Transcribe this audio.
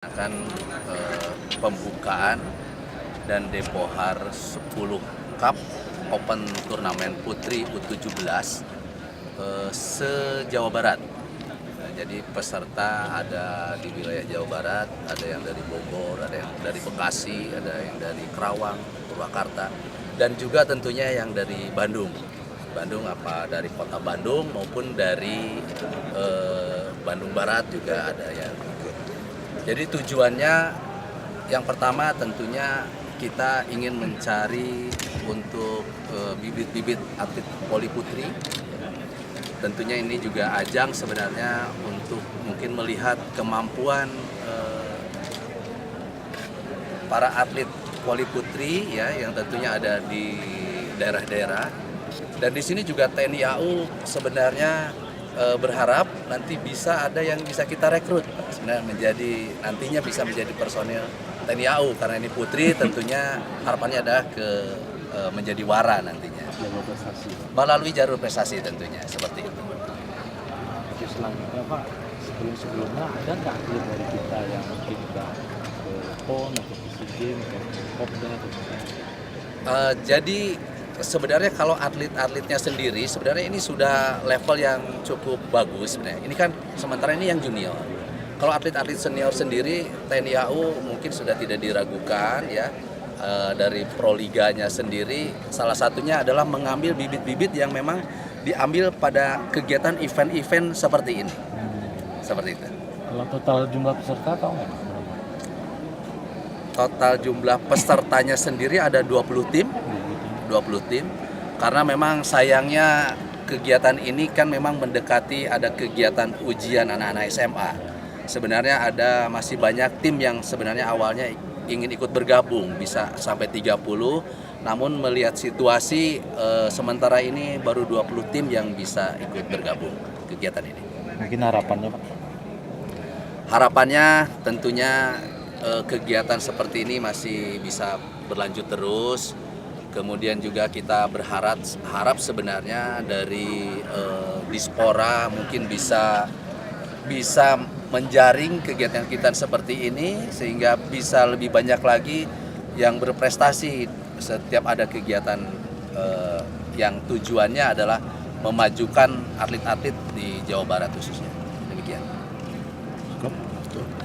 Akan pembukaan dan Depohar 10 Cup Open Turnamen Putri U17 se-Jawa Barat. Nah, jadi peserta ada di wilayah Jawa Barat, ada yang dari Bogor, ada yang dari Bekasi, ada yang dari Kerawang, Purwakarta, dan juga tentunya yang dari Bandung. Bandung apa dari kota Bandung maupun dari Bandung Barat juga ada yang ikut. Jadi tujuannya yang pertama tentunya kita ingin mencari untuk bibit-bibit atlet voli putri. Tentunya ini juga ajang sebenarnya untuk mungkin melihat kemampuan para atlet voli putri ya yang tentunya ada di daerah-daerah. Dan di sini juga TNI AU sebenarnya berharap nanti bisa ada yang bisa kita rekrut sebenarnya nantinya bisa menjadi personil TNI AU karena ini putri tentunya harapannya adalah menjadi wara nantinya melalui jalur prestasi tentunya seperti itu. Oke, selanjutnya Pak, sebelumnya ada nggak atlet dari kita yang mungkin udah ke PON atau ke SEA Games atau ke Popda atau Jadi sebenarnya kalau atlet-atletnya sendiri sebenarnya ini sudah level yang cukup bagus sebenarnya. Ini kan sementara ini yang junior. Kalau atlet-atlet senior sendiri TNI AU mungkin sudah tidak diragukan ya. Dari Proliganya sendiri salah satunya adalah mengambil bibit-bibit yang memang diambil pada kegiatan event-event seperti ini. Seperti itu. kalau total jumlah peserta tahu nggak berapa? Total jumlah pesertanya sendiri ada 20 tim. 20 tim karena memang sayangnya kegiatan ini kan memang mendekati ada kegiatan ujian anak-anak SMA. Sebenarnya masih banyak tim yang sebenarnya awalnya ingin ikut bergabung bisa sampai 30, namun melihat situasi sementara ini baru 20 tim yang bisa ikut bergabung kegiatan ini. Mungkin harapannya Pak? Harapannya tentunya kegiatan seperti ini masih bisa berlanjut terus. Kemudian juga kita harap sebenarnya dari Dispora mungkin bisa menjaring kegiatan-kegiatan seperti ini sehingga bisa lebih banyak lagi yang berprestasi setiap ada kegiatan yang tujuannya adalah memajukan atlet-atlet di Jawa Barat khususnya. Demikian.